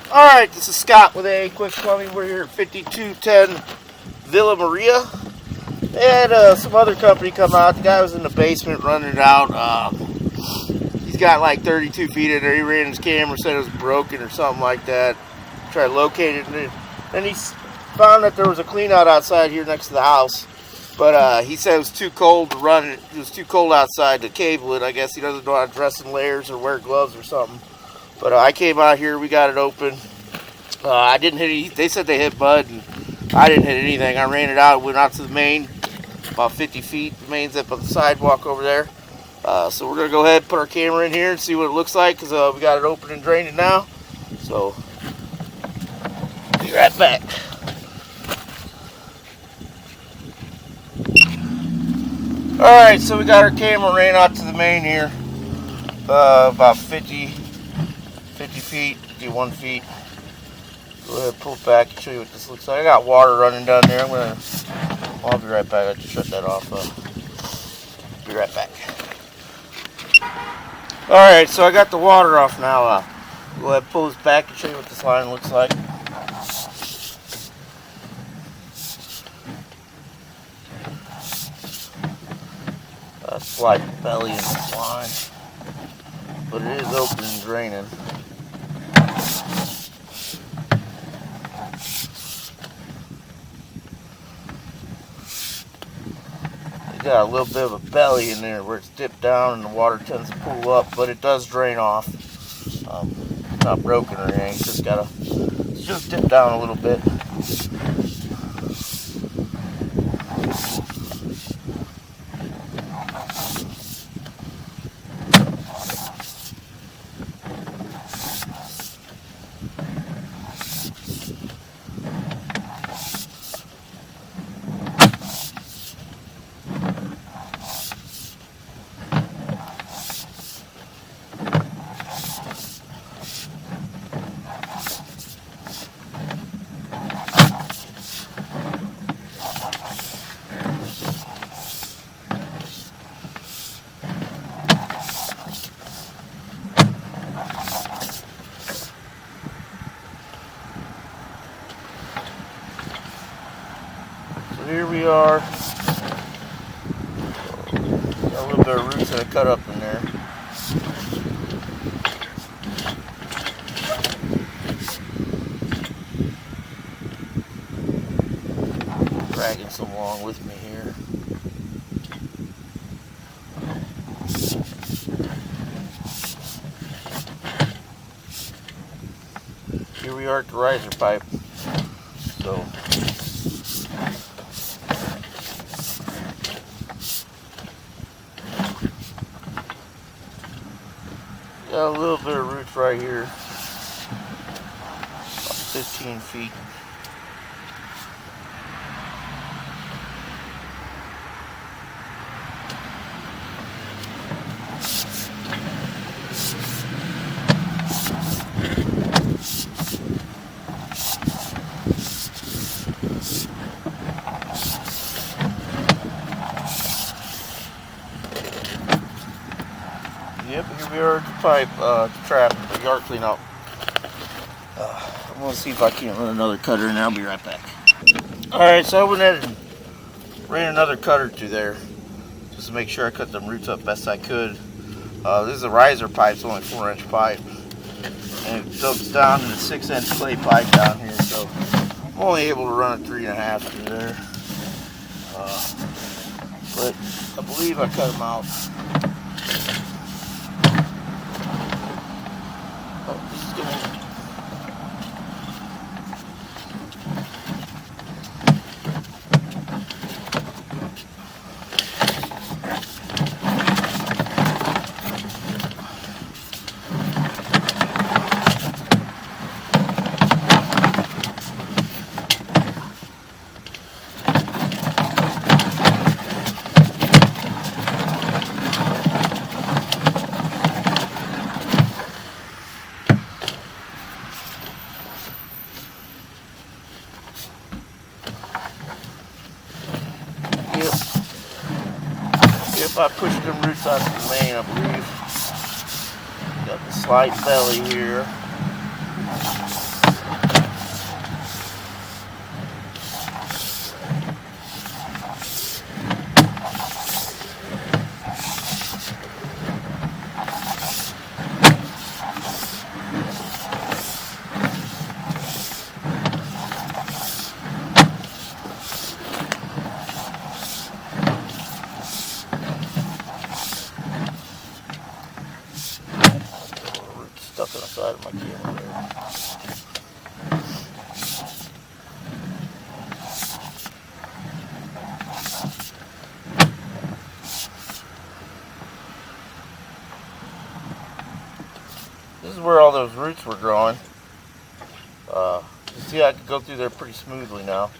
Alright, this is Scott with AAQUICK Plumbing. We're here at 5210 Villa Maria. They had some other company come out. The guy was in the basement running it out. He's got like 32 feet in there. He ran his camera, said it was broken or something like that. Tried to locate it. And then he found that there was a clean out outside here next to the house. But he said it was too cold to run it. It was too cold outside to cable it. I guess he doesn't know how to dress in layers or wear gloves or something. But I came out here, we got it open. I didn't hit any, they said they hit mud, and I didn't hit anything. I ran it out, went out to the main, about 50 feet. The main's up on the sidewalk over there. So we're going to go ahead and put our camera in here and see what it looks like, because we got it open and draining now. So, be right back. Alright, so we got our camera ran out to the main here. About 50 feet, 51 feet. Go ahead and pull it back and show you what this looks like. I got water running down there. I'll be right back. I just shut that off. Be right back. Alright, so I got the water off now. Go ahead and pull this back and show you what this line looks like. Slight belly in this line, but it is open and draining. It got a little bit of a belly in there where it's dipped down and the water tends to pool up, but it does drain off. It's not broken or anything, it's just dipped down a little bit. Here we are. Got a little bit of roots that are cut up in there. Dragging some along with me here. Here we are at the riser pipe. So. Got a little bit of roots right here, about 15 feet. Yep, here we are at the pipe, trap, the yard cleanout. I'm going to see if I can't run another cutter and I'll be right back. Alright, so I went ahead and ran another cutter through there just to make sure I cut them roots up best I could. This is a riser pipe, it's only 4-inch pipe. And it dumps down to the 6-inch clay pipe down here, so I'm only able to run a 3.5 through there. But I believe I cut them out. If I push them roots out of the main, I believe. Got the slight belly here. my camera there. This is where all those roots were growing. You see, I could go through there pretty smoothly now.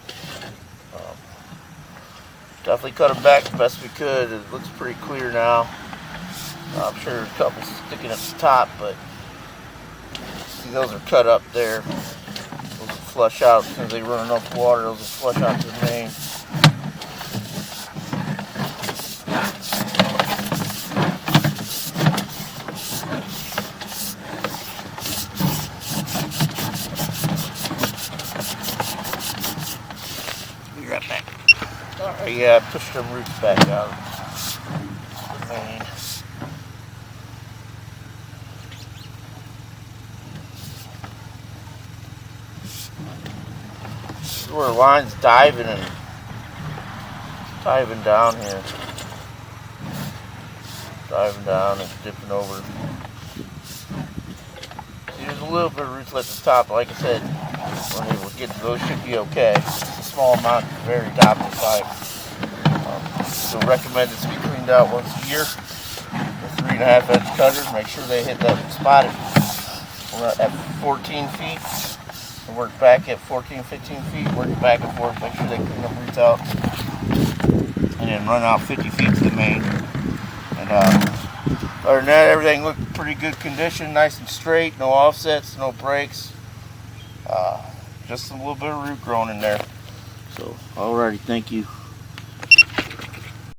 Definitely cut them back the best we could. It looks pretty clear now. I'm sure there's a couple sticking at the top, but see, those are cut up there. Those will flush out as soon as they run enough water. Those will flush out to the main. Be right back. Alright, yeah, I pushed them roots back out of the main. This is where the line's diving down here. Diving down and dipping over. See, there's a little bit of roots at the top. Like I said, when they will get to those, should be okay. It's a small amount at the very top of the pipe. So recommend it to be cleaned out once a year with 3.5 inch cutters. Make sure they hit that spot at 14 feet. And work back at 14, 15 feet. Work it back and forth. Make sure they clean the roots out. And then run out 50 feet to the main. And other than that, everything looked pretty good condition. Nice and straight. No offsets, no breaks. Just a little bit of root growing in there. So, alrighty, thank you.